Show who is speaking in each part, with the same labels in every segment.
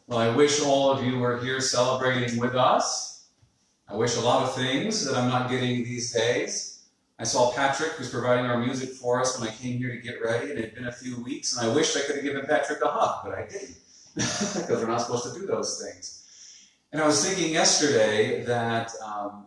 Speaker 1: Well, I wish all of you were here celebrating with us. I wish a lot of things that I'm not getting these days. I saw Patrick, who's providing our music for us, when I came here to get ready, and it had been a few weeks, and I wished I could have given Patrick a hug, but I didn't, because we're not supposed to do those things. And I was thinking yesterday that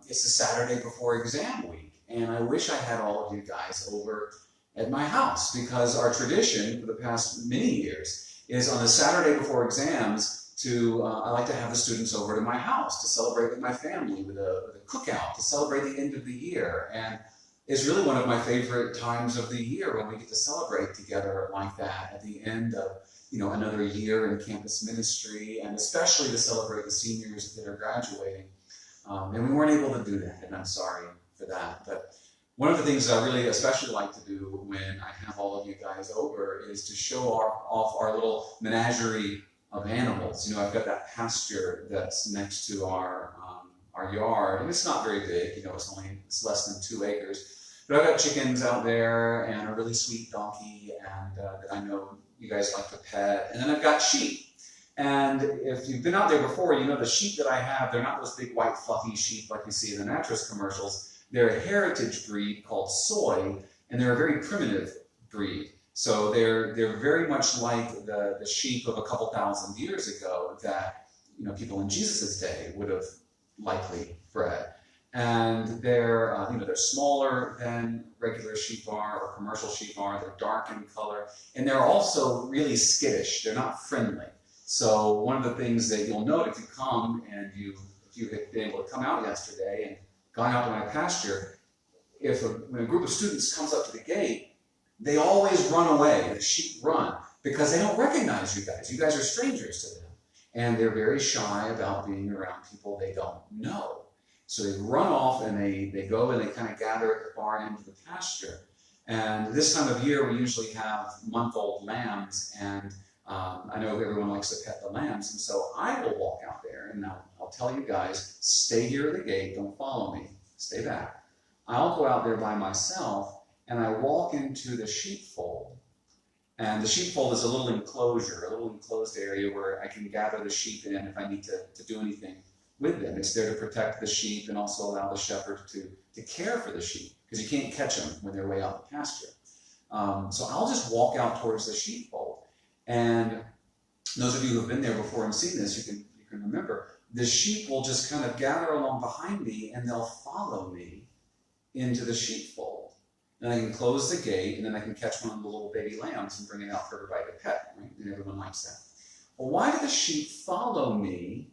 Speaker 1: it's the Saturday before exam week, and I wish I had all of you guys over at my house, because our tradition for the past many years is on the Saturday before exams I like to have the students over to my house to celebrate with my family with a cookout, to celebrate the end of the year. And it's really one of my favorite times of the year when we get to celebrate together like that at the end of another year in campus ministry, and especially to celebrate the seniors that are graduating. And we weren't able to do that, and I'm sorry for that. But one of the things I really especially like to do when I have all of you guys over is to show off our little menagerie of animals. I've got that pasture that's next to our yard, and it's not very big. It's less than 2 acres. But I've got chickens out there and a really sweet donkey, and that I know you guys like to pet. And then I've got sheep. And if you've been out there before, you know the sheep that I have, they're not those big white fluffy sheep like you see in the mattress commercials. They're a heritage breed called soy, and they're a very primitive breed. So they're very much like the sheep of a couple thousand years ago that people in Jesus' day would have likely bred. And they're smaller than regular sheep are or commercial sheep are. They're dark in color, and they're also really skittish. They're not friendly. So one of the things that you'll note if you come and if you had been able to come out yesterday and gone out to my pasture, when a group of students comes up to the gate, they always run away. The sheep run because they don't recognize you guys. You guys are strangers to them. And they're very shy about being around people they don't know. So they run off and they go and they kind of gather at the far end of the pasture. And this time of year, we usually have month-old lambs. And I know everyone likes to pet the lambs. And so I will walk out there and I'll tell you guys, stay here at the gate. Don't follow me. Stay back. I'll go out there by myself. And I walk into the sheepfold. And the sheepfold is a little enclosure, a little enclosed area where I can gather the sheep in if I need to do anything with them. It's there to protect the sheep and also allow the shepherd to care for the sheep, because you can't catch them when they're way out the pasture. So I'll just walk out towards the sheepfold. And those of you who have been there before and seen this, you can remember, the sheep will just kind of gather along behind me and they'll follow me into the sheepfold. And I can close the gate, and then I can catch one of the little baby lambs and bring it out for everybody to pet, right? And everyone likes that. Well, why do the sheep follow me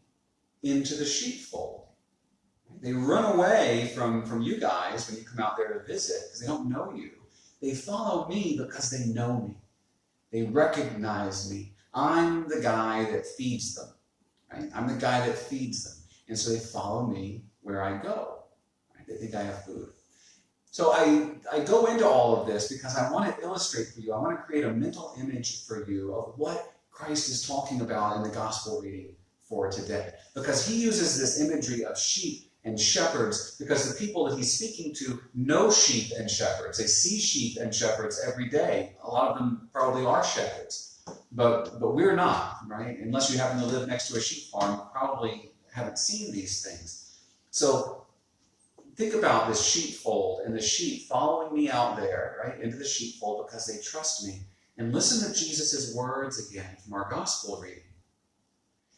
Speaker 1: into the sheepfold? They run away from you guys when you come out there to visit because they don't know you. They follow me because they know me. They recognize me. I'm the guy that feeds them, right? I'm the guy that feeds them. And so they follow me where I go. Right? They think I have food. So I go into all of this because I want to illustrate for you, I want to create a mental image for you of what Christ is talking about in the gospel reading for today. Because he uses this imagery of sheep and shepherds because the people that he's speaking to know sheep and shepherds. They see sheep and shepherds every day. A lot of them probably are shepherds, but we're not, right? Unless you happen to live next to a sheep farm, you probably haven't seen these things. So think about this sheepfold and the sheep following me out there, right, into the sheepfold because they trust me. And listen to Jesus' words again from our gospel reading.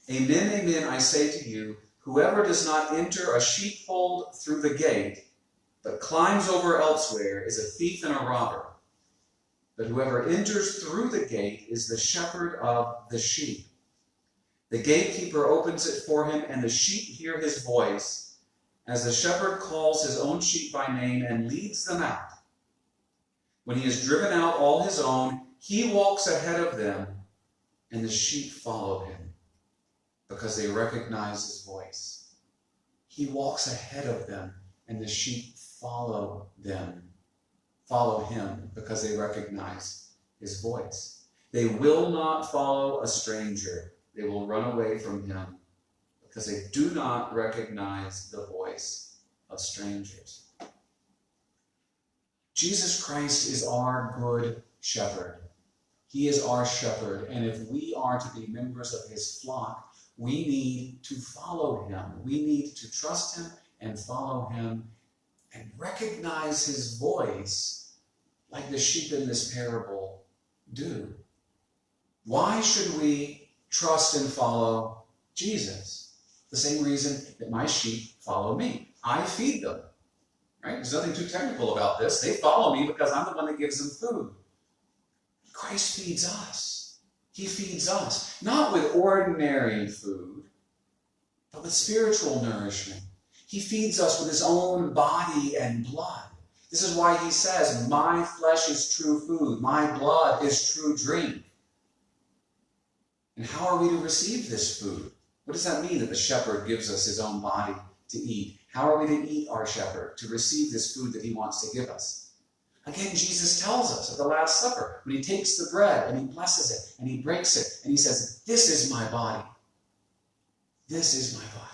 Speaker 1: Amen, amen, I say to you, whoever does not enter a sheepfold through the gate, but climbs over elsewhere, is a thief and a robber. But whoever enters through the gate is the shepherd of the sheep. The gatekeeper opens it for him, and the sheep hear his voice, as the shepherd calls his own sheep by name and leads them out. When he has driven out all his own, he walks ahead of them, and the sheep follow him because they recognize his voice. He walks ahead of them, and the sheep follow him because they recognize his voice. They will not follow a stranger. They will run away from him, because they do not recognize the voice of strangers. Jesus Christ is our good shepherd. He is our shepherd, and if we are to be members of his flock, we need to follow him. We need to trust him and follow him and recognize his voice like the sheep in this parable do. Why should we trust and follow Jesus? The same reason that my sheep follow me. I feed them. Right? There's nothing too technical about this. They follow me because I'm the one that gives them food. Christ feeds us. He feeds us, not with ordinary food, but with spiritual nourishment. He feeds us with his own body and blood. This is why he says, my flesh is true food, my blood is true drink. And how are we to receive this food? What does that mean that the shepherd gives us his own body to eat? How are we to eat our shepherd, to receive this food that he wants to give us? Again, Jesus tells us at the Last Supper, when he takes the bread and he blesses it and he breaks it and he says, this is my body. This is my body.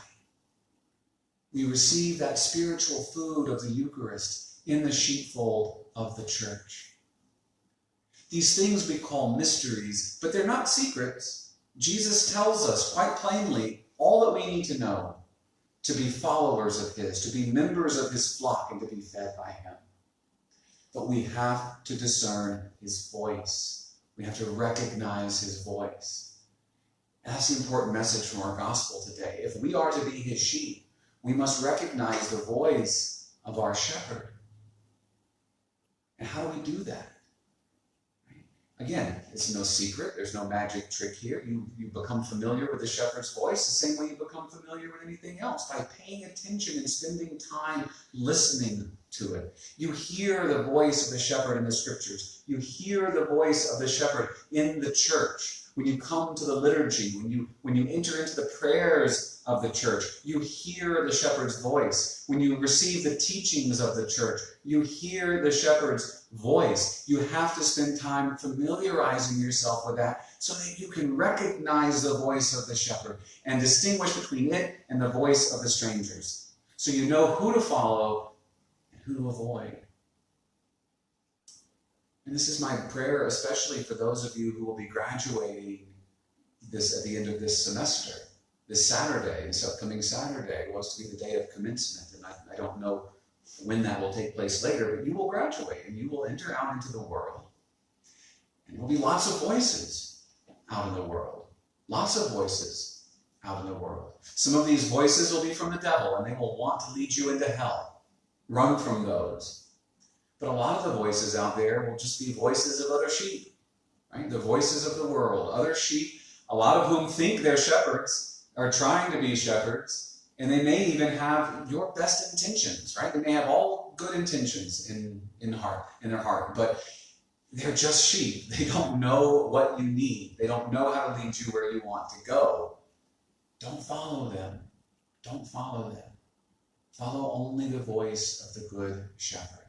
Speaker 1: We receive that spiritual food of the Eucharist in the sheepfold of the church. These things we call mysteries, but they're not secrets. Jesus tells us quite plainly all that we need to know to be followers of his, to be members of his flock, and to be fed by him. But we have to discern his voice. We have to recognize his voice. And that's the important message from our gospel today. If we are to be his sheep, we must recognize the voice of our shepherd. And how do we do that? Again, it's no secret. There's no magic trick here. You become familiar with the shepherd's voice the same way you become familiar with anything else, by paying attention and spending time listening to it. You hear the voice of the shepherd in the scriptures. You hear the voice of the shepherd in the church. When you come to the liturgy, when you enter into the prayers of the church, you hear the shepherd's voice. When you receive the teachings of the church, you hear the shepherd's voice. You have to spend time familiarizing yourself with that so that you can recognize the voice of the shepherd and distinguish between it and the voice of the strangers. So you know who to follow and who to avoid. And this is my prayer, especially for those of you who will be graduating this at the end of this semester. This Saturday, this upcoming Saturday, was to be the day of commencement. And I don't know when that will take place later, but you will graduate and you will enter out into the world. And there will be lots of voices out in the world. Lots of voices out in the world. Some of these voices will be from the devil, and they will want to lead you into hell. Run from those. But a lot of the voices out there will just be voices of other sheep, right? The voices of the world. Other sheep, a lot of whom think they're shepherds, are trying to be shepherds, and they may even have your best intentions, right? They may have all good intentions in their heart, but they're just sheep. They don't know what you need. They don't know how to lead you where you want to go. Don't follow them. Don't follow them. Follow only the voice of the good shepherd.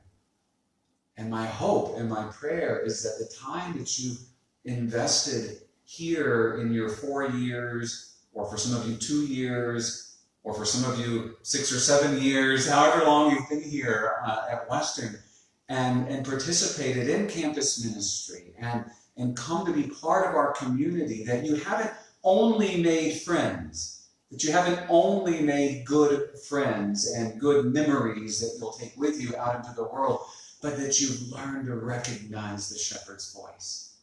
Speaker 1: And my hope and my prayer is that the time that you've invested here in your 4 years, or for some of you 2 years, or for some of you 6 or 7 years, however long you've been here at Western, and participated in campus ministry, and come to be part of our community, that you haven't only made friends, that you haven't only made good friends and good memories that you'll take with you out into the world, but that you've learned to recognize the shepherd's voice.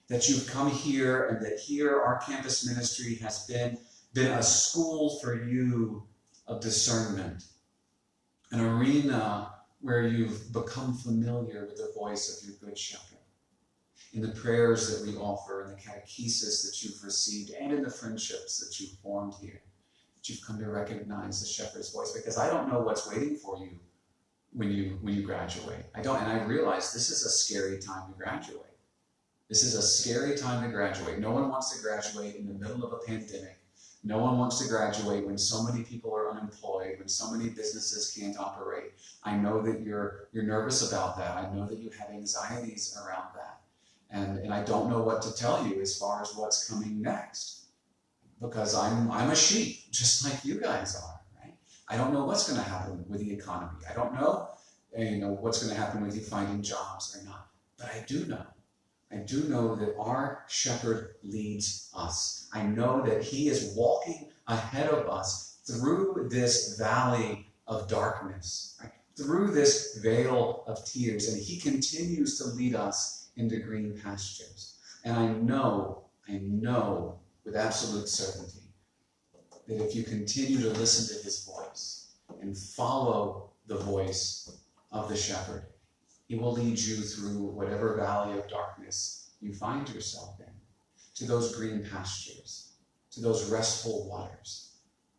Speaker 1: That you've come here, and that here our campus ministry has been a school for you of discernment, an arena where you've become familiar with the voice of your good shepherd. In the prayers that we offer, in the catechesis that you've received, and in the friendships that you've formed here, that you've come to recognize the shepherd's voice, because I don't know what's waiting for you when you graduate. I don't, and I realize this is a scary time to graduate. This is a scary time to graduate. No one wants to graduate in the middle of a pandemic. No one wants to graduate when so many people are unemployed, when so many businesses can't operate. I know that you're nervous about that. I know that you have anxieties around that. And I don't know what to tell you as far as what's coming next, because I'm a sheep, just like you guys are, right? I don't know what's going to happen with the economy. I don't know, what's going to happen with you finding jobs or not. But I do know I do know that our shepherd leads us. I know that he is walking ahead of us through this valley of darkness, right? Through this veil of tears, and he continues to lead us into green pastures. And I know with absolute certainty that if you continue to listen to his voice and follow the voice of the shepherd, he will lead you through whatever valley of darkness you find yourself in, to those green pastures, to those restful waters,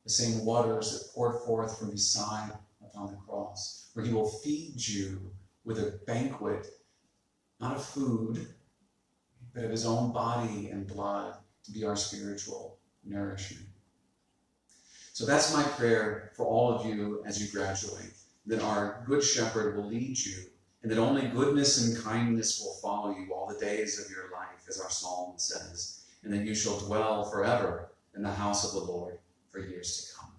Speaker 1: the same waters that poured forth from his side upon the cross, where he will feed you with a banquet, not of food, but of his own body and blood to be our spiritual nourishment. So that's my prayer for all of you as you graduate, that our good shepherd will lead you, and that only goodness and kindness will follow you all the days of your life, as our psalm says, and that you shall dwell forever in the house of the Lord for years to come.